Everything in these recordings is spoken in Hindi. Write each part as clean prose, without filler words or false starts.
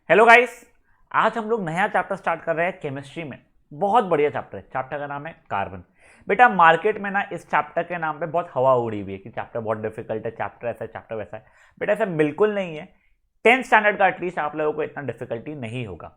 Hello guys. आज हम लोग नया चैप्टर स्टार्ट कर रहे हैं केमिस्ट्री में। बहुत बढ़िया चैप्टर है। चैप्टर का नाम है कार्बन। बेटा मार्केट में ना इस चैप्टर के नाम पे बहुत हवा उड़ी हुई है कि चैप्टर बहुत डिफिकल्ट है, चैप्टर ऐसा है, चैप्टर वैसा है। बेटा ऐसा बिल्कुल नहीं है। 10th स्टैंडर्ड का एटलीस्ट आप लोगों को इतना डिफिकल्टी नहीं होगा।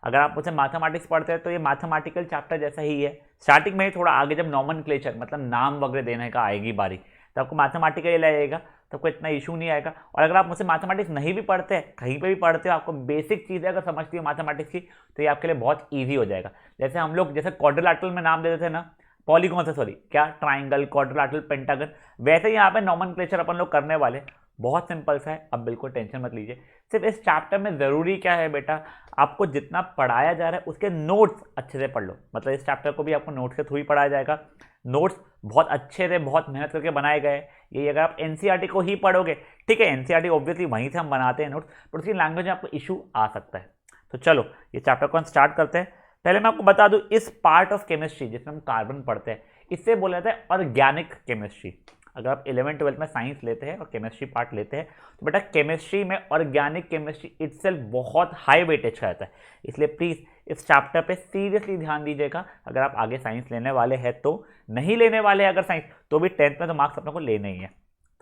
अगर आप मुझसे मैथमेटिक्स पढ़ते हैं तो ये मैथमेटिकल चैप्टर जैसा ही है। स्टार्टिंग में ही थोड़ा आगे जब नॉमेनक्लेचर मतलब नाम वगैरह देने का आएगी बारी, तो आपको मैथमेटिकल लगेगा, तो आपको इतना इशू नहीं आएगा। और अगर आप मुझसे मैथमेटिक्स नहीं भी पढ़ते हैं, कहीं पे भी पढ़ते हो, आपको बेसिक चीज़ें अगर समझती हो मैथमेटिक्स की, तो ये आपके लिए बहुत ईजी हो जाएगा। जैसे हम लोग जैसे क्वाड्रिलेटरल में नाम देते थे ना, पॉलीगॉन से, सॉरी क्या, ट्राइंगल, क्वाड्रिलेटरल, पेंटागन, वैसे ही यहाँ पे नॉमेनक्लेचर अपन लोग करने वाले। बहुत सिंपल सा है, अब बिल्कुल टेंशन मत लीजिए। सिर्फ इस चैप्टर में ज़रूरी क्या है बेटा, आपको जितना पढ़ाया जा रहा है उसके नोट्स अच्छे से पढ़ लो। मतलब इस चैप्टर को भी आपको नोट्स के थ्रू ही पढ़ाया जाएगा। नोट्स बहुत अच्छे से, बहुत मेहनत करके बनाए गए। ये अगर आप एनसीईआरटी को ही पढ़ोगे, ठीक है, एनसीईआरटी ऑब्वियसली वहीं से हम बनाते हैं नोट्स, पर उसकी लैंग्वेज में आपको इशू आ सकता है। तो चलो ये चैप्टर को हम स्टार्ट करते हैं। पहले मैं आपको बता दूं, इस पार्ट ऑफ केमिस्ट्री जिसमें हम कार्बन पढ़ते हैं, इससे बोला जाता है ऑर्गेनिक केमिस्ट्री। अगर आप 11th-12th में साइंस लेते हैं और केमिस्ट्री पार्ट लेते हैं, तो बेटा केमिस्ट्री में ऑर्गेनिक केमिस्ट्री इटसेल्फ बहुत हाई वेटेज का रहता है। इसलिए प्लीज़ इस चैप्टर पे सीरियसली ध्यान दीजिएगा। अगर आप आगे साइंस लेने वाले हैं तो, नहीं लेने वाले हैं अगर साइंस, तो भी 10th में तो मार्क्स अपने को लेने ही है।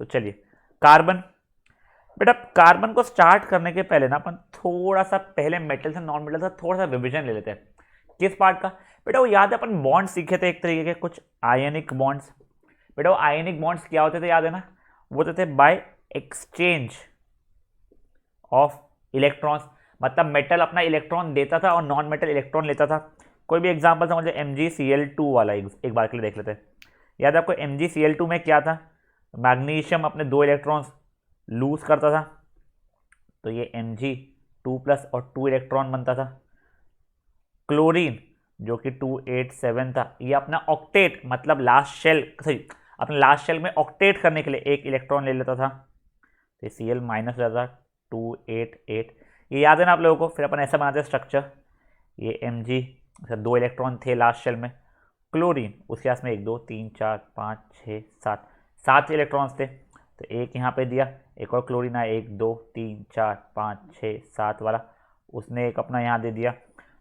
तो चलिए, कार्बन। बेटा कार्बन को स्टार्ट करने के पहले ना अपन थोड़ा सा पहले मेटल से नॉन मेटल से थोड़ा सा रिविजन ले लेते हैं। किस पार्ट का? बेटा वो याद है अपन बॉन्ड सीखे थे एक तरीके के, कुछ आयनिक बॉन्ड्स। बेटा वो आयनिक बॉन्ड्स क्या होते थे याद है ना? वो होते थे बाय एक्सचेंज ऑफ इलेक्ट्रॉन्स। मतलब मेटल अपना इलेक्ट्रॉन देता था और नॉन मेटल इलेक्ट्रॉन लेता था। कोई भी एग्जांपल समझो, MgCl2 वाला एक बार के लिए देख लेते हैं। याद है आपको MgCl2 में क्या था? मैग्नीशियम अपने 2 इलेक्ट्रॉन्स लूज करता था, तो ये Mg2+ और 2 इलेक्ट्रॉन बनता था। क्लोरीन जो कि 287 था, ये अपना ऑक्टेट मतलब लास्ट शेल, सॉरी अपने लास्ट शेल में ऑक्टेट करने के लिए एक इलेक्ट्रॉन ले लेता था, तो Cl माइनस हो जाता 288। ये याद है ना आप लोगों को? फिर अपन ऐसा बनाते हैं स्ट्रक्चर, ये Mg, 2 इलेक्ट्रॉन थे लास्ट शेल में। क्लोरीन उसके पास में 1 2 3 4 5 6 7 7 इलेक्ट्रॉन्स थे, तो एक यहाँ पे दिया, एक और क्लोरीन आया 1 2 3 4 5 6 7 वाला, उसने एक अपना यहाँ दे दिया।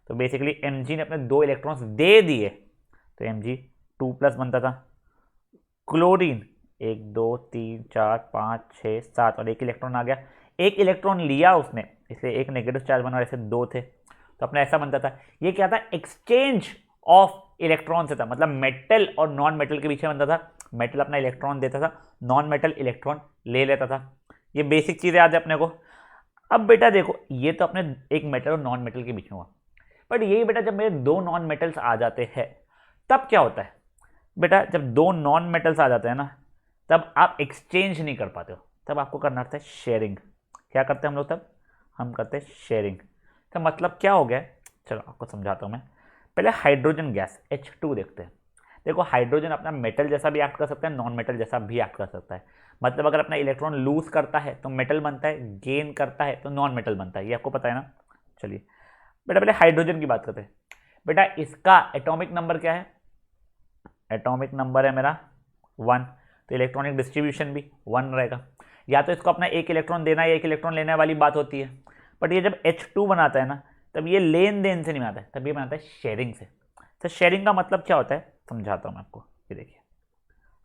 तो बेसिकली Mg ने अपने 2 इलेक्ट्रॉन्स दे दिए, तो Mg2+ बनता था। क्लोरीन 1 2 3 4 5 6 7 और एक इलेक्ट्रॉन आ गया। एक इलेक्ट्रॉन लिया उसने, इसलिए एक नेगेटिव चार्ज बना, ऐसे 2 थे, तो अपना ऐसा बनता था। ये क्या था? एक्सचेंज ऑफ इलेक्ट्रॉन से था, मतलब मेटल और नॉन मेटल के बीच में बनता था। मेटल अपना इलेक्ट्रॉन देता था, नॉन मेटल इलेक्ट्रॉन ले लेता था। ये बेसिक चीज़ याद है अपने को। अब बेटा देखो, ये तो अपने एक मेटल और नॉन मेटल के बीच में हुआ, बट यही बेटा जब मेरे 2 नॉन मेटल्स आ जाते हैं तब क्या होता है? बेटा जब 2 नॉन मेटल्स आ जाते हैं ना, तब आप एक्सचेंज नहीं कर पाते हो, तब आपको करना पड़ता है शेयरिंग। क्या करते हैं हम लोग तब? हम करते हैं शेयरिंग। तो मतलब क्या हो गया, चलो आपको समझाता हूँ मैं। पहले हाइड्रोजन गैस H2 देखते हैं। देखो हाइड्रोजन अपना मेटल जैसा भी एक्ट कर सकता है, नॉन मेटल जैसा भी एक्ट कर सकता है। मतलब अगर अपना इलेक्ट्रॉन लूज करता है तो मेटल बनता है, गेन करता है तो नॉन मेटल बनता है, ये आपको पता है ना। चलिए बेटा पहले हाइड्रोजन की बात करते हैं। बेटा इसका एटॉमिक नंबर क्या है? एटॉमिक नंबर है मेरा 1, तो इलेक्ट्रॉनिक डिस्ट्रीब्यूशन भी 1 रहेगा। या तो इसको अपना एक इलेक्ट्रॉन देना या एक इलेक्ट्रॉन लेने वाली बात होती है, बट ये जब H2 बनाता है ना, तब ये लेन देन से नहीं बनाता है, तब ये बनाता है शेयरिंग से। तो शेयरिंग का मतलब क्या होता है समझाता हूँ मैं आपको। ये देखिए,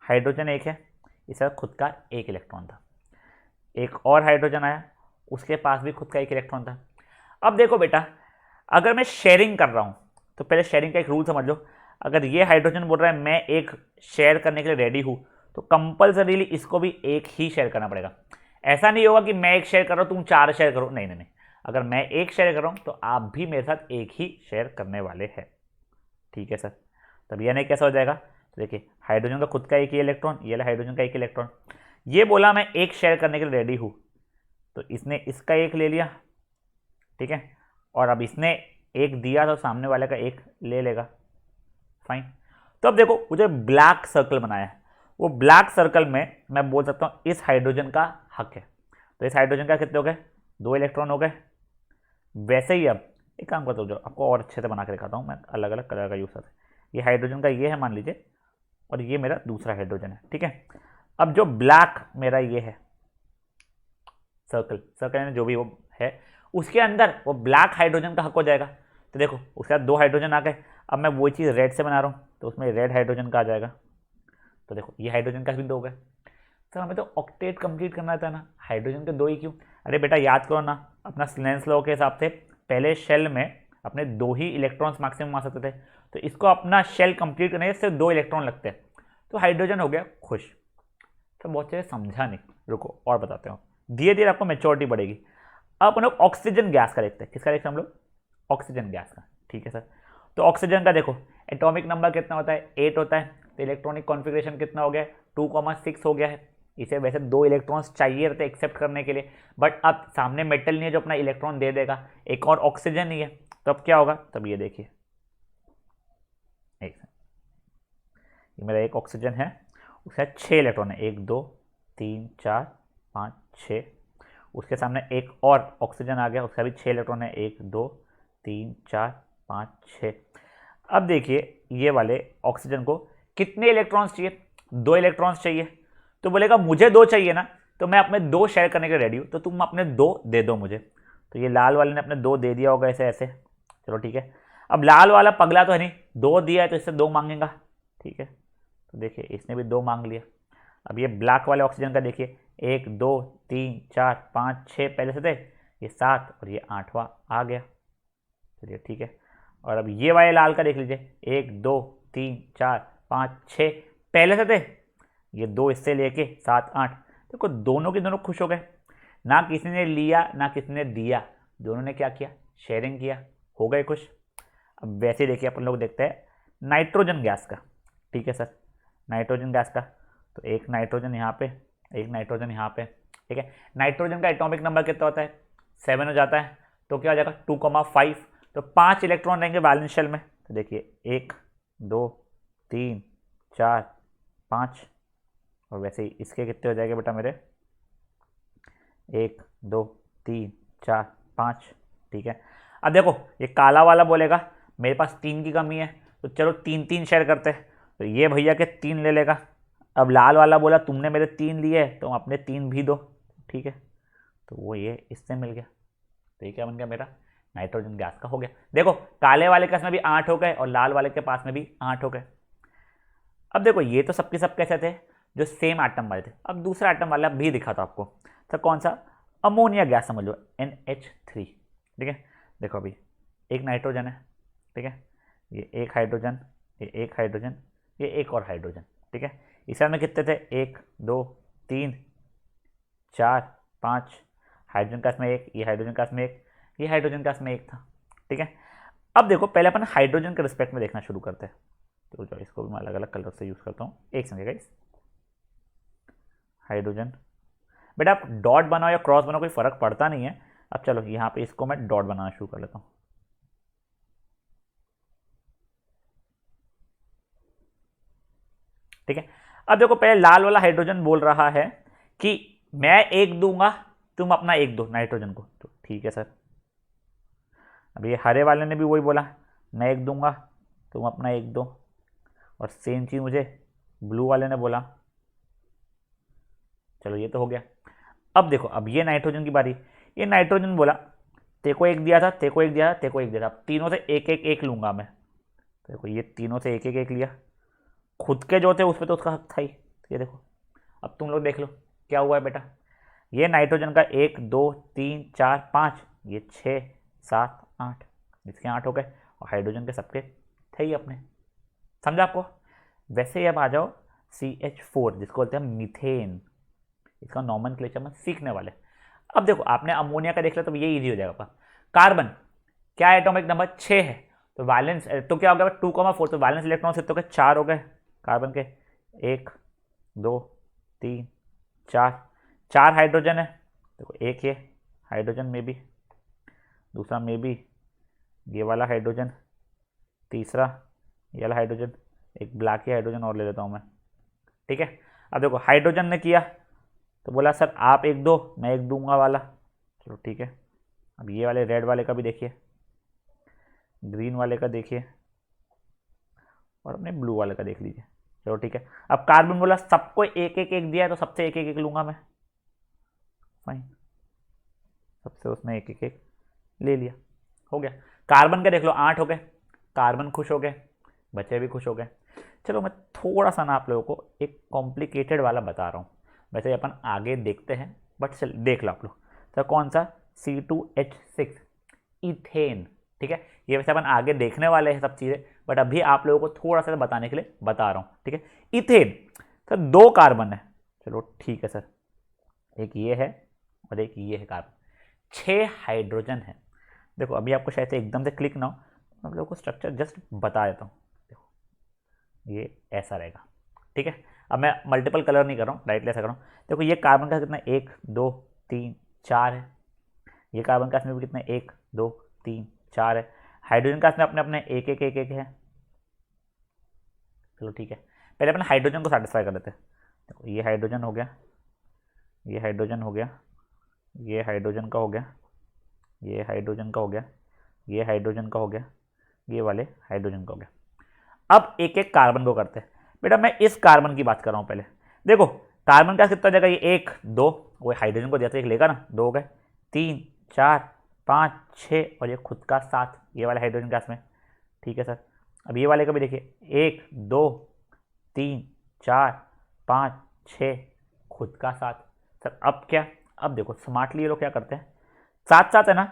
हाइड्रोजन एक है, इसका खुद का एक इलेक्ट्रॉन था। एक और हाइड्रोजन आया, उसके पास भी खुद का एक इलेक्ट्रॉन था। अब देखो बेटा, अगर मैं शेयरिंग कर रहा हूं, तो पहले शेयरिंग का एक रूल समझ लो। अगर ये हाइड्रोजन बोल रहा है मैं एक शेयर करने के लिए रेडी हूं, तो कंपल्सरीली इसको भी एक ही शेयर करना पड़ेगा। ऐसा नहीं होगा कि मैं एक शेयर कर रहा हूं तुम 4 शेयर करो, नहीं नहीं नहीं। अगर मैं एक शेयर कर रहा हूं तो आप भी मेरे साथ एक ही शेयर करने वाले हैं। ठीक है सर, तब यह नहीं कैसा हो जाएगा? तो देखिए हाइड्रोजन का खुद का एक ही इलेक्ट्रॉन, ये हाइड्रोजन का एक इलेक्ट्रॉन, ये बोला मैं एक शेयर करने के लिए रेडी हूं, तो इसने इसका एक ले लिया, ठीक है, और अब इसने एक दिया तो सामने वाले का एक ले लेगा। फाइन। तो अब देखो वो जो ब्लैक सर्कल बनाया है, वो ब्लैक सर्कल में मैं बोल सकता हूं इस हाइड्रोजन का हक है। तो इस हाइड्रोजन का कितने हो गए? 2 इलेक्ट्रॉन हो गए। वैसे ही अब एक काम करता हूँ, जो आपको और अच्छे से बना के दिखाता हूँ मैं, अलग अलग कलर का यूज करते हैं। ये हाइड्रोजन का ये है मान लीजिए, और ये मेरा दूसरा हाइड्रोजन है, ठीक है। अब जो ब्लैक मेरा ये है सर्कल, सर्कल जो भी वो है, उसके अंदर वो ब्लैक हाइड्रोजन का हक हो जाएगा। तो देखो उसके साथ 2 हाइड्रोजन आ गए, अब मैं वही चीज़ रेड से बना रहा हूँ तो उसमें रेड हाइड्रोजन का आ जाएगा। तो देखो ये हाइड्रोजन का भी 2 हो गए। सर हमें तो ऑक्टेट कंप्लीट करना था ना, हाइड्रोजन के 2 ही क्यों? अरे बेटा याद करो ना, अपना स्लेन्स लॉ के हिसाब से पहले शेल में अपने 2 ही इलेक्ट्रॉन्स मैक्सिमम आ सकते थे, तो इसको अपना शेल कंप्लीट करने से 2 इलेक्ट्रॉन लगते हैं, तो हाइड्रोजन हो गया खुश। तो बहुत चीज़ें समझा नहीं, रुको और बताते हो, धीरे धीरे आपको मेच्योरिटी बढ़ेगी। अब हम लोग ऑक्सीजन गैस का देखते हैं। किसका देखते हैं हम लोग? ऑक्सीजन गैस का। ठीक है सर, तो ऑक्सीजन का देखो एटॉमिक नंबर कितना होता है? 8 होता है। तो इलेक्ट्रॉनिक कॉन्फ़िगरेशन कितना हो गया? 2,6 हो गया है। इसे वैसे 2 इलेक्ट्रॉन्स चाहिए रहते एक्सेप्ट करने के लिए, बट अब सामने मेटल नहीं है जो अपना इलेक्ट्रॉन दे देगा, एक और ऑक्सीजन ही है, तो अब क्या होगा? तब ये देखिए, एक ये मेरा एक ऑक्सीजन है, उसके साथ 6 इलेक्ट्रॉन है, 1 2 3 4 5 6। उसके सामने एक और ऑक्सीजन आ गया, उसका भी 6 इलेक्ट्रॉन है, 1 2 3 4 5 6। अब देखिए ये वाले ऑक्सीजन को कितने इलेक्ट्रॉन्स चाहिए? 2 इलेक्ट्रॉन्स चाहिए। तो बोलेगा मुझे 2 चाहिए ना, तो मैं अपने 2 शेयर करने के रेडी हूँ, तो तुम अपने 2 दे दो मुझे। तो ये लाल वाले ने अपने 2 दे दिया होगा ऐसे ऐसे, चलो ठीक है। अब लाल वाला पगला तो है नहीं, 2 दिया है तो इससे 2 मांगेगा, ठीक है। तो देखिए इसने भी 2 मांग लिया। अब ये ब्लैक वाले ऑक्सीजन का देखिए, 1 2 3 4 5 6 पहले से थे, ये 7 और ये 8वां आ गया, चलिए ठीक है। और अब ये वाले लाल का देख लीजिए, 1 2 3 4 5 6 पहले से थे, ये 2 इससे लेके 7 8। देखो दोनों के दोनों खुश हो गए, ना किसी ने लिया ना किसी ने दिया, दोनों ने क्या किया? शेयरिंग किया, हो गए खुश। अब वैसे देखिए अपन लोग देखते हैं नाइट्रोजन गैस का। ठीक है सर, नाइट्रोजन गैस का, तो एक नाइट्रोजन यहाँ पे, एक नाइट्रोजन यहाँ पे, ठीक है। नाइट्रोजन का एटॉमिक नंबर कितना होता है? 7 हो जाता है, तो क्या हो जाएगा? 2,5। तो 5 इलेक्ट्रॉन रहेंगे वैलेंस शेल में। तो देखिए 1 2 3 4 5, और वैसे ही इसके कितने हो जाएंगे बेटा मेरे? 1 2 3 4 5, ठीक है। अब देखो ये काला वाला बोलेगा मेरे पास 3 की कमी है, तो चलो 3 शेयर करते हैं, तो ये भैया के 3 ले लेगा। अब लाल वाला बोला तुमने मेरे 3 लिए तो अपने 3 भी दो, ठीक है। तो वो ये इससे मिल गया, तो ये क्या बन गया मेरा? नाइट्रोजन गैस का हो गया। देखो काले वाले के पास में भी 8 हो गए और लाल वाले के पास में भी 8 हो गए। अब देखो ये तो सबके सब कैसे थे? जो सेम एटम वाले थे। अब दूसरा एटम वाला भी दिखा था आपको, तो कौन सा? अमोनिया गैस समझ लो, NH3, ठीक है। देखो अभी एक नाइट्रोजन है, ठीक है, ये एक हाइड्रोजन, ये एक हाइड्रोजन, ये एक और हाइड्रोजन, ठीक है। इस में कितने थे? 1 2 3 4 5, हाइड्रोजन का इसमें एक, ये हाइड्रोजन का इसमें एक, ये हाइड्रोजन का इसमें एक था, ठीक है। अब देखो पहले अपन हाइड्रोजन के रिस्पेक्ट में देखना शुरू करते हैं, तो जो इसको भी मैं अलग अलग कलर से यूज़ करता हूँ, एक संग गाइस। हाइड्रोजन बेटा आप डॉट बनाओ या क्रॉस बनाओ कोई फर्क पड़ता नहीं है। अब चलो यहाँ पे इसको मैं डॉट बनाना शुरू कर लेता हूँ, ठीक है। अब देखो पहले लाल वाला हाइड्रोजन बोल रहा है कि मैं 1 दूंगा, तुम अपना 1 दो नाइट्रोजन को, तो ठीक है सर। अब ये हरे वाले ने भी वही बोला, मैं 1 दूंगा, तुम अपना 1 दो, और सेम चीज़ मुझे ब्लू वाले ने बोला। चलो ये तो हो गया। अब देखो अब ये नाइट्रोजन की बारी, ये नाइट्रोजन बोला तेको 1 दिया था, तेको 1 दिया था, तेको 1 दिया था, अब तीनों से एक एक एक लूंगा मैं। तो देखो ये तीनों से एक एक एक लिया, खुद के जो थे उस पर तो उसका हक था ही। तो ये देखो अब तुम लोग देख लो क्या हुआ है बेटा। ये नाइट्रोजन का 1 2 3 4 5, ये 6 7 8, इसके 8 हो गए, और हाइड्रोजन के सबके थे ही अपने। समझा आपको? वैसे ही अब आ जाओ CH4 जिसको बोलते हैं मीथेन, इसका नॉमेनक्लेचर में सीखने वाले। अब देखो आपने अमोनिया का देख लिया तो ये इजी हो जाएगा। कार्बन क्या एटॉमिक नंबर? 6 है, तो वैलेंस तो क्या हो गया? 2,4, तो वैलेंस इलेक्ट्रॉन से तो के 4 हो गए कार्बन के, 1 2 3 4, 4 हाइड्रोजन है। देखो एक ये हाइड्रोजन में भी, दूसरा में भी, ये वाला हाइड्रोजन, तीसरा ये वाला हाइड्रोजन, एक ब्लैक ही हाइड्रोजन और ले लेता हूँ मैं, ठीक है। अब देखो हाइड्रोजन ने किया तो बोला सर आप 1 दो, मैं 1 दूंगा वाला, चलो ठीक है। अब ये वाले रेड वाले का भी देखिए, ग्रीन वाले का देखिए, और अपने ब्लू वाले का देख लीजिए, चलो ठीक है। अब कार्बन बोला सबको एक एक एक दिया है तो सबसे एक एक एक लूंगा मैं, फाइन, सबसे उसने एक एक एक ले लिया, हो गया। कार्बन का देख लो 8 हो गए, कार्बन खुश हो गए, बच्चे भी खुश हो गए। चलो मैं थोड़ा सा ना आप लोगों को एक कॉम्प्लिकेटेड वाला बता रहा हूँ, वैसे अपन आगे देखते हैं, बट चल देख लो आप लोग। तो कौन सा, C2H6 इथेन, ठीक है। ये वैसे अपन आगे देखने वाले हैं सब चीज़ें, बट अभी आप लोगों को थोड़ा सा बताने के लिए बता रहा हूँ, ठीक है। इथेन सर 2 कार्बन है, चलो ठीक है सर, एक ये है और एक ये है कार्बन, 6 हाइड्रोजन है। देखो अभी आपको शायद से एकदम से क्लिक ना हो, आप लोगों को स्ट्रक्चर जस्ट बता देता हूँ। देखो ये ऐसा रहेगा, ठीक है। अब मैं मल्टीपल कलर नहीं कर रहा हूँ, डायरेक्टली ऐसा कर रहा हूँ। देखो ये कार्बन का कितना, 1 2 3 4 है। ये कार्बन का इसमें भी कितना, 1 2 3 4 है। हाइड्रोजन का इसमें अपने अपने एक एक एक एक है। चलो ठीक है, पहले अपने हाइड्रोजन को सेटिस्फाई कर लेते हैं। देखो ये हाइड्रोजन हो गया, ये हाइड्रोजन हो गया, ये हाइड्रोजन का हो गया, ये हाइड्रोजन का हो गया, ये हाइड्रोजन का हो गया, ये वाले हाइड्रोजन का हो गया। अब एक एक कार्बन को करते हैं। बेटा मैं इस कार्बन की बात कर रहा हूँ पहले। देखो कार्बन का कितना जगह, ये 1 2, वो हाइड्रोजन को जैसे एक लेगा ना, 2 हो गए, 3 4 5 6 और ये खुद का 7, ये वाला हाइड्रोजन का इसमें, ठीक है सर। अब ये वाले का भी देखिए 1 2 3 4 5 6 खुद का 7। सर अब क्या, अब देखो स्मार्टली ये लोग क्या करते हैं, 7 7 है ना,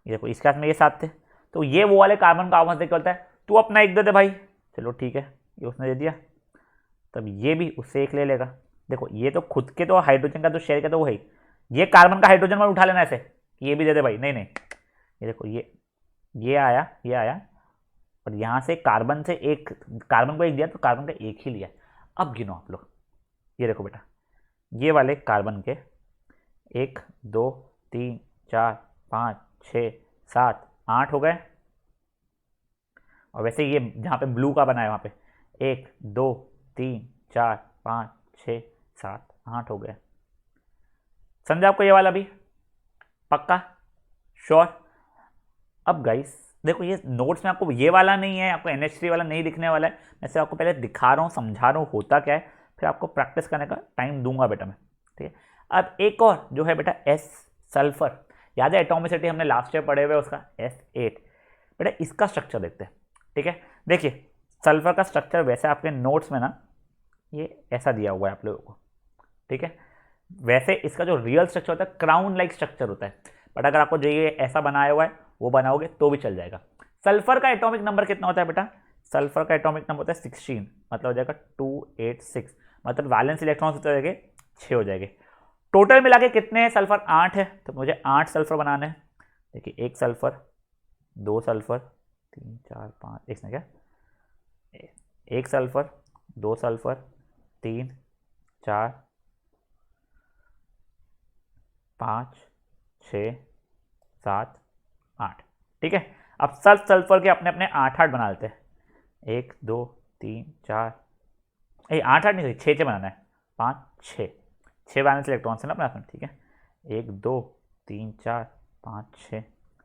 ये देखो इसके हाथ में ये 7 थे, तो ये वो वाले कार्बन का आवाज देकर बोलता है तू अपना एक दे दे भाई। चलो ठीक है, ये उसने दे दिया, तब ये भी उससे एक ले लेगा। देखो ये तो खुद के तो हाइड्रोजन का तो शेयर का तो वो है, ये कार्बन का हाइड्रोजन में उठा लेना ऐसे कि ये भी दे दे भाई, नहीं नहीं, ये देखो ये आया, ये आया, और यहाँ से कार्बन से एक, कार्बन को एक दिया तो कार्बन का एक ही लिया। अब गिनो आप लोग, ये देखो बेटा, ये वाले कार्बन के 1 2 3 4 5 6 7 8 हो गए, और वैसे ये जहाँ पे ब्लू का बना है वहाँ पे 1 2 3 4 5 6 7 8 हो गए। समझा आपको ये वाला भी, पक्का श्योर। अब गाइस देखो ये नोट्स में आपको ये वाला नहीं है, आपको NH3 वाला नहीं दिखने वाला है, मैं सिर्फ आपको पहले दिखा रहा हूँ, समझा रहा हूँ होता क्या है, फिर आपको प्रैक्टिस करने का टाइम दूंगा बेटा मैं, ठीक है। अब एक और जो है बेटा S सल्फर, याद है एटॉमिसिटी हमने लास्ट ईयर पढ़े हुए उसका S8, बेटा इसका स्ट्रक्चर देखते हैं, ठीक है। देखिए सल्फर का स्ट्रक्चर वैसे आपके नोट्स में ना ये ऐसा दिया हुआ है आप लोगों को, ठीक है। वैसे इसका जो रियल स्ट्रक्चर होता है क्राउन लाइक स्ट्रक्चर होता है, बट अगर आपको जो ये ऐसा बनाया हुआ है वो बनाओगे तो भी चल जाएगा। सल्फर का एटॉमिक नंबर कितना होता है बेटा, सल्फर का एटॉमिक नंबर होता है 16, मतलब हो जाएगा 286, मतलब वैलेंस इलेक्ट्रॉन हो जाएंगे 6 हो जाएंगे। टोटल मिला के कितने हैं, सल्फर 8 है, तो मुझे 8 सल्फर बनाने हैं। देखिए 1 सल्फर 2 सल्फर 3 4 5, इसमें क्या 1 सल्फर 2 सल्फर 3 4 5 6 7 8, ठीक है। अब सब सल्फर के अपने अपने 8 8 बना लेते हैं, 1 2 3 4, 8 8 नहीं, 6 6 बनाना है, 5 6 6 वैलेंस इलेक्ट्रॉन्स है ना अपने, ठीक है। 1 2 3 4 5 6,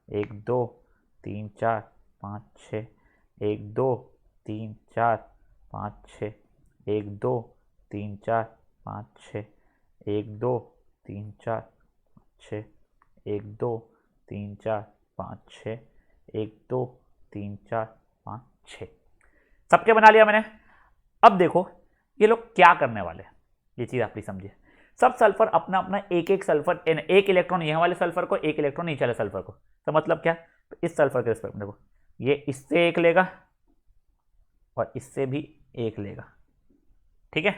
1 2 3 4 5 6, 1 2 3 4 5 6, 1 2 3 4 5 6, 1 2 3 4 6, 1 2 3 4 5 6, 1 2 3 4 5 6, सबके बना लिया मैंने। अब देखो ये लोग क्या करने वाले हैं, ये चीज़ आप प्लीज समझिए। सब सल्फर अपना अपना एक एक सल्फर, एक इलेक्ट्रॉन यहाँ वाले सल्फर को, एक इलेक्ट्रॉन नीचे वाले सल्फर को, तो मतलब क्या, तो इस सल्फर के रिस्पेक्ट में देखो ये इससे एक लेगा और इससे भी एक लेगा, ठीक है।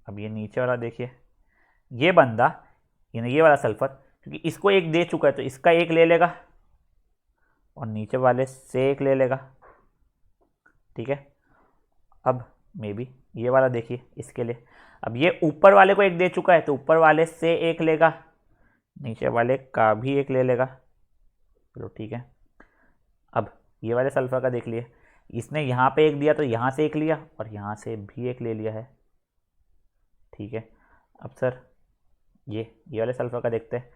अब ये नीचे वाला देखिए, ये बंदा ये वाला सल्फर क्योंकि इसको एक दे चुका है तो इसका एक ले लेगा और नीचे वाले से एक ले लेगा, ठीक है। अब मे बी ये वाला देखिए इसके लिए, अब ये ऊपर वाले को एक दे चुका है तो ऊपर वाले से एक लेगा, नीचे वाले का भी एक ले लेगा, चलो ठीक है। अब ये वाले सल्फर का देख लिए, इसने यहाँ पे एक दिया तो यहाँ से एक लिया और यहाँ से भी एक ले लिया है, ठीक है। अब सर ये वाले सल्फर का देखते हैं,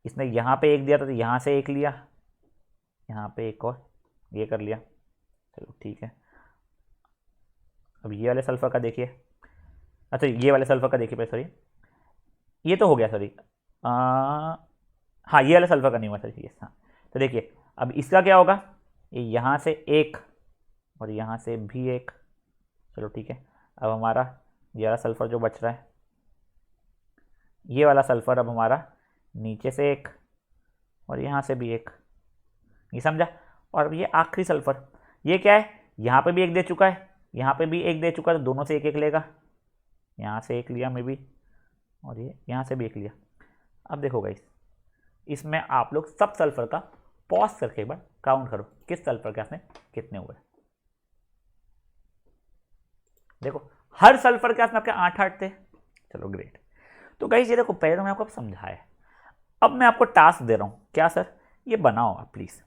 इसने यहाँ पे एक दिया तो यहाँ से एक लिया, यहाँ पे एक और ये कर लिया, चलो ठीक है। अब ये वाले सल्फर का देखिए, अच्छा ये वाले सल्फर का देखिए पहले, सॉरी ये तो हो गया, सॉरी हाँ ये वाले सल्फर का नहीं हुआ सर, ये हाँ तो देखिए अब इसका क्या होगा, ये यहाँ से एक और यहाँ से भी एक, चलो ठीक है। अब हमारा ये वाला सल्फर जो बच रहा है, ये वाला सल्फर अब हमारा नीचे से एक और यहाँ से भी एक, ये समझा। और अब ये आखिरी सल्फर, ये क्या है, यहाँ पे भी एक दे चुका है, यहाँ पे भी एक दे चुका है, तो दोनों से एक एक लेगा। यहाँ से एक लिया मे भी, और ये यहाँ से भी एक लिया। अब देखो गाइस, इसमें आप लोग सब सल्फर का पॉज करके एक बार काउंट करो, किस सल्फर के में कितने हुए। देखो हर सल्फर के में आपके 8 थे। चलो ग्रेट। तो गाइस ये देखो, पहले तो मैं आपको समझाया, अब मैं आपको टास्क दे रहा हूँ। क्या सर? ये बनाओ आप प्लीज़।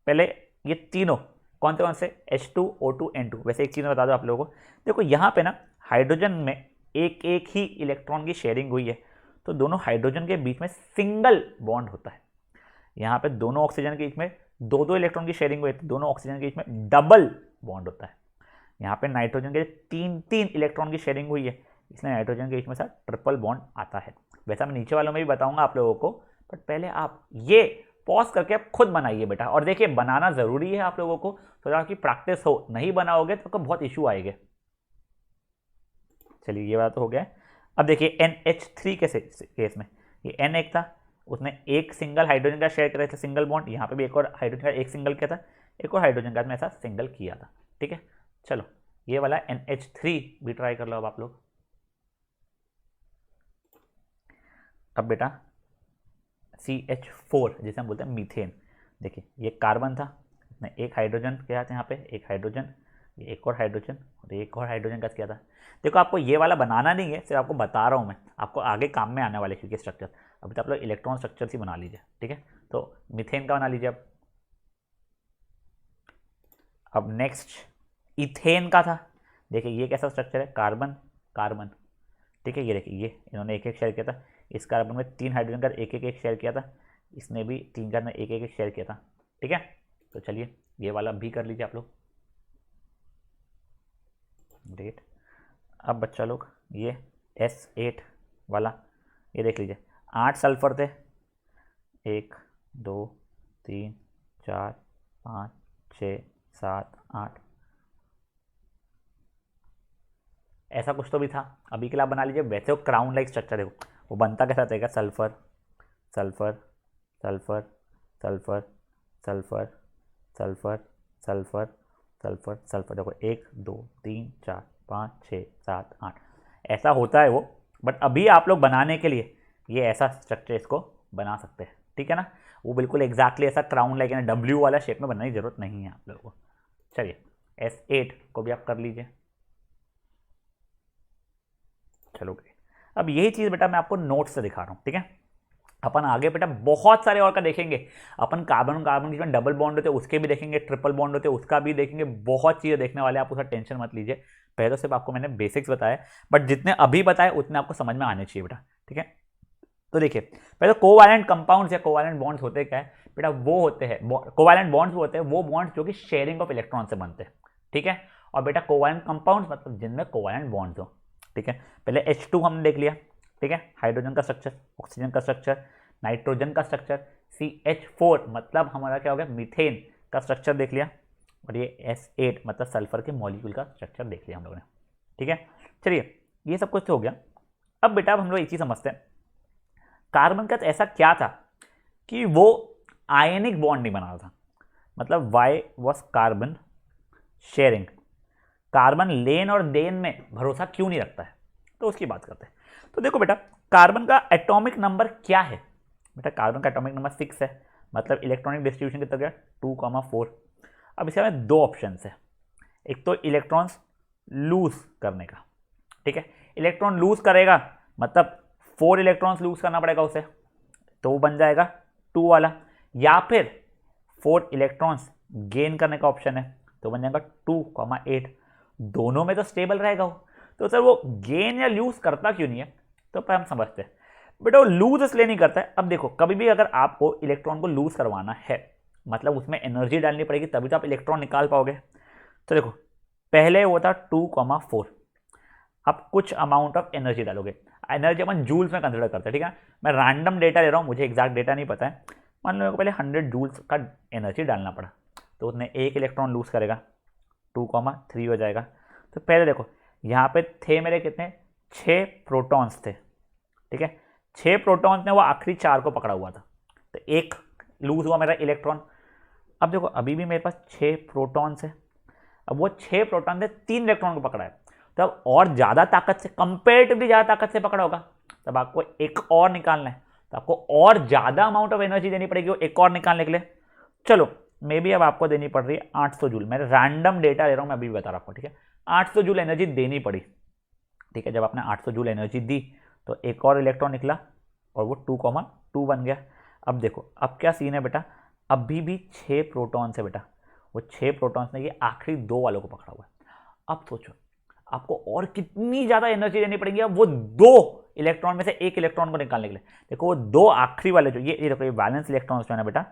पहले ये तीनों कौन से H2 O2 N2, वैसे एक चीज़ बता दो आप लोगों को। देखो यहाँ पे ना हाइड्रोजन में एक एक ही इलेक्ट्रॉन की शेयरिंग हुई है, तो दोनों हाइड्रोजन के बीच में सिंगल बॉन्ड होता है। यहाँ पे दोनों ऑक्सीजन के बीच में दो दो इलेक्ट्रॉन की शेयरिंग हुई है, दोनों ऑक्सीजन के बीच में डबल बॉन्ड होता है। यहाँ पे नाइट्रोजन के तीन तीन इलेक्ट्रॉन की शेयरिंग हुई है, इसलिए नाइट्रोजन के बीच में ट्रिपल बॉन्ड आता है। वैसा मैं नीचे वालों में भी बताऊंगा आप लोगों को, बट पहले आप ये पॉज करके आप खुद बनाइए बेटा। और देखिए बनाना जरूरी है आप लोगों को, तो ताकि प्रैक्टिस हो। नहीं बनाओगे तो बहुत इशू आएंगे। चलिए ये बात तो हो गया। अब देखिए NH3 के केस में ये N एक था, उसने एक सिंगल हाइड्रोजन का शेयर किया था, सिंगल बॉन्ड। यहाँ पे भी एक और हाइड्रोजन का एक सिंगल किया था, एक और हाइड्रोजन का मैं ऐसा सिंगल किया था। ठीक है, चलो ये वाला NH3 भी ट्राई कर लो अब आप लोग। अब बेटा CH4 जिसे हम बोलते हैं मीथेन, देखिए ये कार्बन था, इसने एक हाइड्रोजन किया था, यहाँ पे एक हाइड्रोजन, ये एक और हाइड्रोजन और एक और हाइड्रोजन का किया था। देखो आपको ये वाला बनाना नहीं है, सिर्फ आपको बता रहा हूँ मैं, आपको आगे काम में आने वाले क्योंकि स्ट्रक्चर। अभी तो आप लोग इलेक्ट्रॉन स्ट्रक्चर ही बना लीजिए। ठीक है, तो मीथेन का बना लीजिए। अब नेक्स्ट इथेन का था। देखिए ये कैसा स्ट्रक्चर है, कार्बन कार्बन। ठीक है, ये देखिए ये इन्होंने एक एक शेयर किया था, इस कार्बन में 3 हाइड्रोजन का एक एक शेयर किया था, इसने भी 3 का एक एक शेयर किया था। ठीक है, तो चलिए ये वाला भी कर लीजिए आप लोग। ग्रेट। अब बच्चा लोग ये S8 वाला, ये देख लीजिए 8 सल्फर थे, 1 2 3 4 5 6 7 8, ऐसा कुछ तो भी था। अभी के लिए आप बना लीजिए। वैसे वो क्राउन लाइक स्ट्रक्चर है, वो बनता कैसा रहेगा, sulphur sulphur sulphur sulphur sulphur sulphur sulphur sulphur sulphur. देखो 1 2 3 4 5 6 7 8 ऐसा होता है वो। बट अभी आप लोग बनाने के लिए ये ऐसा स्ट्रक्चर इसको बना सकते हैं। ठीक है ना, वो बिल्कुल एग्जैक्टली ऐसा क्राउन लाइक यानी W वाला शेप में बनाने की जरूरत नहीं है आप लोगों को। चलिए S8 को भी आप कर लीजिए। चलो अब यही चीज़ बेटा मैं आपको नोट से दिखा रहा हूँ। ठीक है, अपन आगे बेटा बहुत सारे और का देखेंगे। अपन कार्बन कार्बन के डबल बॉन्ड होते हैं उसके भी देखेंगे, ट्रिपल बॉन्ड होते हैं उसका भी देखेंगे, बहुत चीज़ें देखने वाले, आप उसका टेंशन मत लीजिए। पहले तो सिर्फ आपको मैंने बेसिक्स बताया, बट जितने अभी बताए उतने आपको समझ में आने चाहिए बेटा। ठीक है, तो देखिए पहले तो कोवैलेंट कंपाउंड्स या कोवैलेंट बॉन्ड्स होते क्या है बेटा, वो होते हैं कोवैलेंट बॉन्ड्स होते हैं वो बॉन्ड्स जो कि शेयरिंग ऑफ इलेक्ट्रॉन से बनते हैं। ठीक है, और बेटा कोवैलेंट कंपाउंड्स मतलब जिनमें कोवैलेंट बॉन्ड्स हो। ठीक है, पहले H2 हमने देख लिया। ठीक है, हाइड्रोजन का स्ट्रक्चर, ऑक्सीजन का स्ट्रक्चर, नाइट्रोजन का स्ट्रक्चर, CH4 मतलब हमारा क्या हो गया, मीथेन का स्ट्रक्चर देख लिया, और ये S8 मतलब सल्फर के मॉलिक्यूल का स्ट्रक्चर देख लिया हम लोगों ने। ठीक है, चलिए ये सब कुछ तो हो गया। अब बेटा हम लोग एक चीज समझते हैं, कार्बन का ऐसा क्या था कि वो आयनिक बॉन्ड नहीं बना रहा था, मतलब why was carbon sharing, carbon लेन और देन में भरोसा क्यों नहीं रखता है, तो उसकी बात करते हैं। तो देखो बेटा कार्बन का एटॉमिक नंबर क्या है, बेटा कार्बन का एटॉमिक नंबर 6 है, मतलब इलेक्ट्रॉनिक डिस्ट्रीब्यूशन कितना गया 2,4। अब इसके में दो ऑप्शन है, एक तो इलेक्ट्रॉन्स लूज करने का। ठीक है, इलेक्ट्रॉन लूज करेगा मतलब 4 इलेक्ट्रॉन्स लूज करना पड़ेगा उसे, तो वो बन जाएगा 2 वाला, या फिर 4 इलेक्ट्रॉन्स गेन करने का ऑप्शन है तो बन जाएगा 2,8। दोनों में तो स्टेबल रहेगा वो, तो सर वो गेन या लूज करता क्यों नहीं है, तो पर हम समझते हैं बेटा वो लूज इसलिए नहीं करता है। अब देखो कभी भी अगर आपको इलेक्ट्रॉन को लूज करवाना है मतलब उसमें एनर्जी डालनी पड़ेगी तभी तो आप इलेक्ट्रॉन निकाल पाओगे। तो देखो पहले वो था 2,4, अब कुछ अमाउंट ऑफ एनर्जी डालोगे, एनर्जी अपन जूल्स में कंसिडर करते हैं। ठीक है, मैं रैंडम डेटा ले रहा हूँ, मुझे एग्जैक्ट डेटा नहीं पता है, मान लो मेरे को पहले 100 जूल्स का एनर्जी डालना पड़ा, तो उसने एक इलेक्ट्रॉन लूज करेगा, 2,3 हो जाएगा। तो पहले देखो यहाँ पे थे मेरे कितने, 6 प्रोटॉन्स थे, ठीक है, 6 प्रोटॉन्स ने वो आखिरी 4 को पकड़ा हुआ था, तो एक लूज हुआ मेरा इलेक्ट्रॉन। अब देखो अभी भी मेरे पास 6 प्रोटॉन्स है, अब वो 6 प्रोटॉन ने 3 इलेक्ट्रॉन को पकड़ा है, तो अब और ज़्यादा ताकत से, कंपेरेटिवली ज़्यादा ताकत से पकड़ा होगा, तब आपको एक और निकालना है, तो आपको और ज़्यादा अमाउंट ऑफ एनर्जी देनी पड़ेगी वो एक और निकालने के लिए। चलो मे बी अब आपको देनी पड़ रही है 800 जूल, मैं रैंडम डेटा ले रहा हूँ, मैं अभी भी बता रहा हूँ, ठीक है, 800 जूल एनर्जी देनी पड़ी, ठीक है। जब आपने 800 जूल एनर्जी दी तो एक और इलेक्ट्रॉन निकला और वो 2,2 बन गया। अब देखो अब क्या सीन है बेटा, अभी भी 6 प्रोटॉन्स है बेटा, वो 6 प्रोटॉन्स ने ये आखिरी 2 वालों को पकड़ा हुआ है। अब सोचो आपको और कितनी ज़्यादा एनर्जी देनी पड़ेगी अब वो 2 इलेक्ट्रॉन में से एक इलेक्ट्रॉन को निकालने के लिए। देखो वो 2 आखिरी वाले जो ये देखो, ये वैलेंस इलेक्ट्रॉन्स जो है ना बेटा,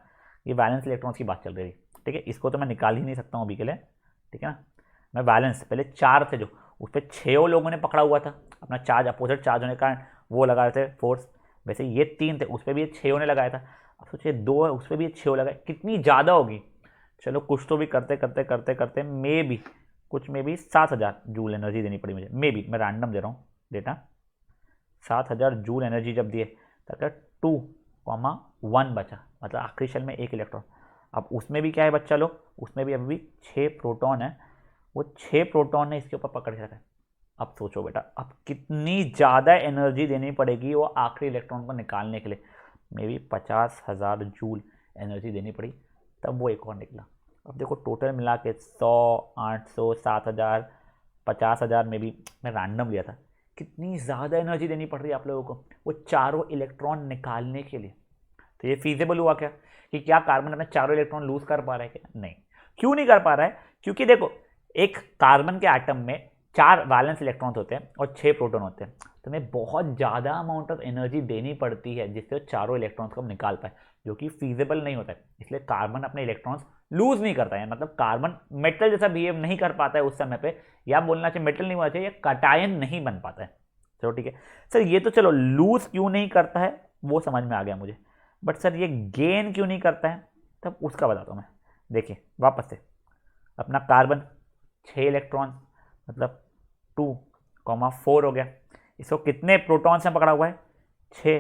ये वैलेंस इलेक्ट्रॉन्स की बात चल रही है, ठीक है, इसको तो मैं निकाल ही नहीं सकता हूँ अभी के लिए, ठीक है ना। मैं वैलेंस पहले 4 थे जो, उस पर 6 लोगों ने पकड़ा हुआ था, अपना चार्ज अपोजिट चार्ज होने के कारण वो लगाए थे फोर्स, वैसे ये 3 थे उस पर भी ये 6 ने लगाया था। अब सोचिए 2 है उस पर भी ये 6 लगाए, कितनी ज़्यादा होगी। चलो कुछ तो भी करते करते करते करते मे बी कुछ में भी 7,000 जूल एनर्जी देनी पड़ी मुझे, मे बी, मैं रैंडम दे रहा हूँ डेटा। 7,000 जूल एनर्जी जब दिए तब 2,1 बचा, मतलब आखिरी शेल में एक इलेक्ट्रॉन। अब उसमें भी क्या है बच्चा लोग, उसमें भी अभी भी 6 प्रोटॉन है, वो 6 प्रोटॉन ने इसके ऊपर पकड़ के रखा है। अब सोचो बेटा अब कितनी ज़्यादा एनर्जी देनी पड़ेगी वो आखिरी इलेक्ट्रॉन को निकालने के लिए, मे बी 50,000 जूल एनर्जी देनी पड़ी, तब वो एक और निकला। अब देखो टोटल मिला के 100, 800, 7,000, 50,000 में भी, मैं रैंडम लिया था, कितनी ज़्यादा एनर्जी देनी पड़ रही है आप लोगों को वो चारों इलेक्ट्रॉन निकालने के लिए। तो ये फीजिबल हुआ क्या कि क्या कार्बन अपने चारों इलेक्ट्रॉन लूज कर पा रहा है क्या? नहीं। क्यों नहीं कर पा रहा है? क्योंकि देखो एक कार्बन के एटम में 4 वैलेंस इलेक्ट्रॉन्स होते हैं और 6 प्रोटॉन होते हैं, तो हमें बहुत ज़्यादा अमाउंट ऑफ एनर्जी देनी पड़ती है जिससे वो चारों इलेक्ट्रॉन्स को हम निकाल पाए, जो कि फीजिबल नहीं होता है। इसलिए कार्बन अपने इलेक्ट्रॉन्स लूज नहीं करता है, मतलब कार्बन मेटल जैसा बिहेव नहीं कर पाता है उस समय पे, या बोलना चाहिए मेटल नहीं होना चाहिए, या कटायन नहीं बन पाता है। चलो ठीक है सर, ये तो चलो लूज क्यों नहीं करता है वो समझ में आ गया मुझे, बट सर ये गेन क्यों नहीं करता है तब उसका बताता हूँ मैं। देखिए वापस से अपना कार्बन 6 इलेक्ट्रॉन मतलब 2,4 हो गया, इसको कितने प्रोटॉन से पकड़ा हुआ है? 6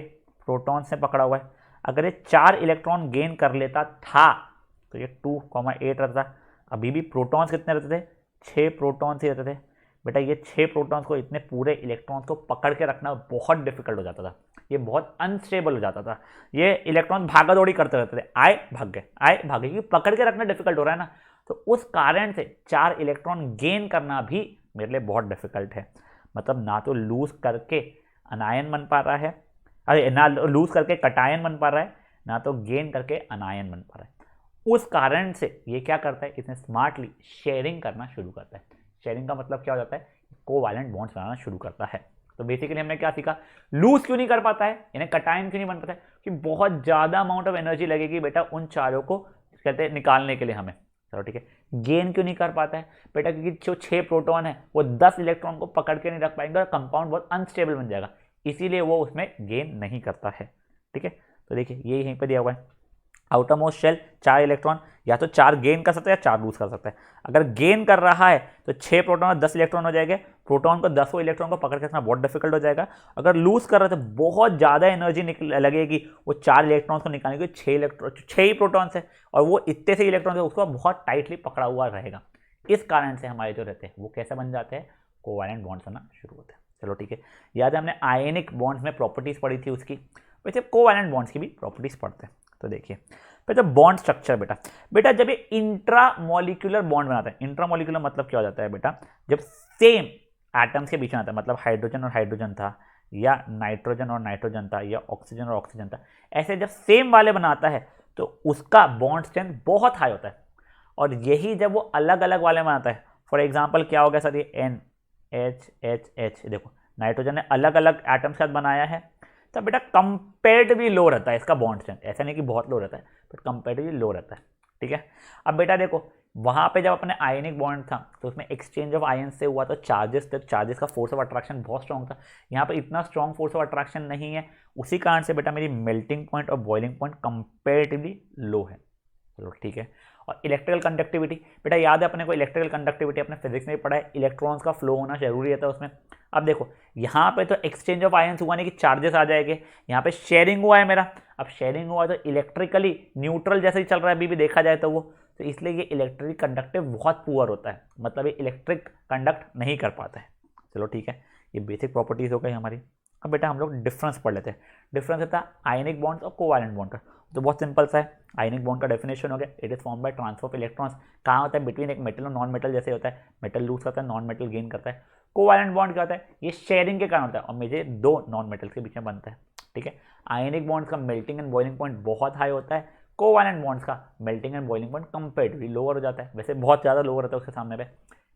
प्रोटॉन से पकड़ा हुआ है। अगर ये 4 इलेक्ट्रॉन गेन कर लेता था तो ये 2,8 रहता था। अभी भी प्रोटॉन्स कितने रहते थे? 6 प्रोटॉन्स ही रहते थे बेटा। ये 6 प्रोटॉन्स को इतने पूरे इलेक्ट्रॉन्स को पकड़ के रखना बहुत डिफिकल्ट हो जाता था, ये बहुत अनस्टेबल हो जाता था, ये इलेक्ट्रॉन भागा दौड़ी करते रहते थे, आए भाग गए आए भागे, क्योंकि पकड़ के रखना डिफिकल्ट हो रहा है ना। तो उस कारण से 4 इलेक्ट्रॉन गेन करना भी मेरे लिए बहुत डिफिकल्ट है, मतलब ना तो लूज करके अनायन बन पा रहा है, अरे ना लूज करके कटायन बन पा रहा है, ना तो गेन करके अनायन बन पा रहा है। उस कारण से ये क्या करता है, इसने स्मार्टली शेयरिंग करना शुरू करता है। शेयरिंग का मतलब क्या हो जाता है? कोवैलेंट बॉन्ड्स बनाना शुरू करता है। तो बेसिकली हमने क्या सीखा, लूज क्यों नहीं कर पाता है, यानी कटायन क्यों नहीं बन पाता है, कि बहुत ज्यादा अमाउंट ऑफ एनर्जी लगेगी बेटा उन चारों को कहते हैं निकालने के लिए हमें। चलो ठीक है, गेन क्यों नहीं कर पाता है बेटा, क्योंकि जो 6 प्रोटॉन है वो 10 इलेक्ट्रॉन को पकड़ के नहीं रख पाएंगे और कंपाउंड बहुत अनस्टेबल बन जाएगा, इसीलिए वो उसमें गेन नहीं करता है। ठीक है, तो देखिए ये यहीं पर दिया हुआ है, आउटर मोस्ट शेल 4 इलेक्ट्रॉन, या तो 4 गेन कर सकता है या 4 लूज कर सकता है। अगर गेन कर रहा है तो 6 प्रोटॉन और 10 इलेक्ट्रॉन हो जाएंगे, प्रोटॉन को 10 इलेक्ट्रॉन को पकड़ के रखना बहुत डिफिकल्ट हो जाएगा। अगर लूज कर रहा है तो बहुत ज़्यादा एनर्जी लगेगी वो 4 इलेक्ट्रॉन्स को निकालने के, 6 ही प्रोटॉन्स है और वो इतने से इलेक्ट्रॉन है उसको बहुत टाइटली पकड़ा हुआ रहेगा। इस कारण से हमारे जो रहते हैं वो कैसे बन जाते हैं, कोवैलेंट बॉन्ड्स बनना शुरू होते हैं। चलो ठीक है, याद है हमने आयनिक बॉन्ड्स में प्रॉपर्टीज पढ़ी थी उसकी, वैसे कोवैलेंट बॉन्ड्स की भी प्रॉपर्टीज पढ़ते हैं। तो देखिए तो बॉन्ड स्ट्रक्चर बेटा जब ये इंट्रा मॉलिक्यूलर बॉन्ड बनाता है, इंट्रा मॉलिक्यूलर मतलब क्या हो जाता है बेटा, जब सेम एटम्स के बीच में आता है, मतलब हाइड्रोजन और हाइड्रोजन था, या नाइट्रोजन और नाइट्रोजन था, या ऑक्सीजन और ऑक्सीजन था, ऐसे जब सेम वाले बनाता है तो उसका बॉन्ड स्ट्रेंथ बहुत हाई होता है। और यही जब वो अलग अलग वाले बनाता है, फॉर एग्जाम्पल क्या हो गया सर, ये NH, देखो नाइट्रोजन ने अलग अलग एटम के साथ बनाया है, तो बेटा कंपेरेटिवली लो रहता है इसका बॉन्ड स्ट्रेंथ, ऐसा नहीं कि बहुत लो रहता है बट कंपेरेटिवली लो रहता है। ठीक है, अब बेटा देखो वहाँ पे जब अपने आयनिक बॉन्ड था तो उसमें एक्सचेंज ऑफ आयन से हुआ तो चार्जेस थे, चार्जेस का फोर्स ऑफ अट्रैक्शन बहुत स्ट्रॉन्ग था। यहाँ पे इतना स्ट्रॉन्ग फोर्स ऑफ अट्रैक्शन नहीं है, उसी कारण से बेटा मेरी मेल्टिंग पॉइंट और बॉइलिंग पॉइंट कंपेरेटिवली लो है। चलो ठीक है। और इलेक्ट्रिकल कंडक्टिविटी, बेटा याद है अपने को इलेक्ट्रिकल कंडक्टिविटी अपने फिजिक्स में भी पढ़ा है, इलेक्ट्रॉन्स का फ्लो होना जरूरी रहता है उसमें। अब देखो यहाँ पे तो एक्सचेंज ऑफ आयन्स हुआ नहीं कि चार्जेस आ जाएंगे, यहाँ पे शेयरिंग हुआ है मेरा। अब शेयरिंग हुआ तो इलेक्ट्रिकली न्यूट्रल जैसे ही चल रहा है अभी भी देखा जाए तो वो, तो इसलिए ये इलेक्ट्रिक कंडक्टिव बहुत पुअर होता है, मतलब ये इलेक्ट्रिक कंडक्ट नहीं कर पाता है। चलो ठीक है, ये बेसिक प्रॉपर्टीज हो गई हमारी। अब बेटा हम लोग डिफरेंस पढ़ लेते हैं। डिफरेंस होता है आयनिक बॉन्ड्स और कोवैलेंट बॉन्ड का, तो बहुत सिंपल सा है। आयनिक बॉन्ड का डेफिनेशन हो गया, it is form by transfer of electrons. कहाँ होता है? बिटवीन एक मेटल और नॉन मेटल जैसे होता है, मेटल लूज करता है, नॉन मेटल गेन करता है। कोवैलेंट बॉन्ड क्या होता है? ये शेयरिंग के कारण होता है और मुझे दो नॉन मेटल्स के बीच में बनता है। ठीक है, आयनिक बॉन्ड्स का मेल्टिंग एंड बॉइलिंग पॉइंट बहुत हाई होता है, कोवैलेंट बॉन्ड्स का melting and boiling point comparatively lower हो जाता है, वैसे बहुत ज़्यादा लोअर रहता है उसके सामने पे।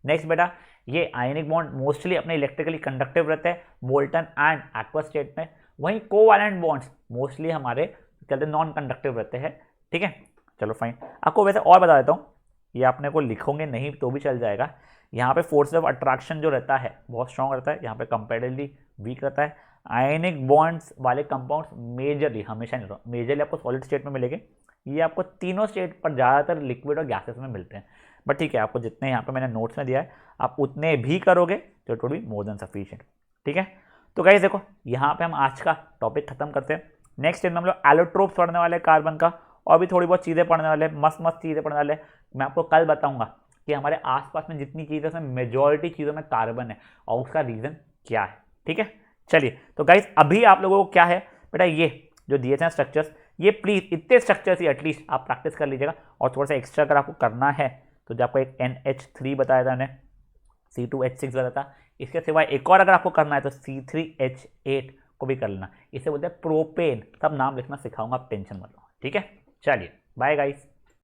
नेक्स्ट बेटा, ये आयनिक बॉन्ड मोस्टली अपने इलेक्ट्रिकली कंडक्टिव रहते हैं मोल्टन एंड एक्वस स्टेट में, वहीं कोवैलेंट बॉन्ड्स मोस्टली हमारे कहते नॉन कंडक्टिव रहते हैं। ठीक है, चलो फाइन। आपको वैसे और बता देता हूँ, ये आपने को लिखोगे नहीं तो भी चल जाएगा। यहाँ पे फोर्स ऑफ अट्रैक्शन जो रहता है बहुत स्ट्रॉन्ग रहता है, यहाँ पे कंपेरेटिवली वीक रहता है। आयनिक बॉन्ड्स वाले कंपाउंड्स मेजरली, हमेशा नहीं, मेजरली आपको सॉलिड स्टेट में मिलेंगे, ये आपको तीनों स्टेट पर ज़्यादातर लिक्विड और गैसेस में मिलते हैं। बट ठीक है, आपको जितने यहाँ पे मैंने नोट्स में दिया है आप उतने भी करोगे तो it would be more than sufficient. ठीक है, तो गाइस देखो यहाँ पे हम आज का टॉपिक खत्म करते हैं। नेक्स्ट दिन हम लोग एलोट्रोप्स पढ़ने वाले कार्बन का, और भी थोड़ी बहुत चीज़ें पढ़ने वाले, मस्त मस्त चीज़ें पढ़ने वाले। मैं आपको कल बताऊंगा कि हमारे आसपास में जितनी चीज़ें उसमें मेजॉरिटी चीज़ों में कार्बन है और उसका रीज़न क्या है। ठीक है, चलिए तो गाइस अभी आप लोगों को क्या है बेटा, ये जो दिए थे स्ट्रक्चर्स, ये प्लीज़ इतने स्ट्रक्चर्स ही एटलीस्ट आप प्रैक्टिस कर लीजिएगा। और थोड़ा सा एक्स्ट्रा अगर आपको करना है तो जो आपको एक NH3 बताया था मैंने, C2H6 बताया था, इसके सिवाय एक और अगर आपको करना है तो C3H8 को भी कर लेना। इसे बोलते हैं प्रोपेन, सब नाम लिखना सिखाऊंगा, आप टेंशन मत लो। ठीक है, चलिए बाय गाइस।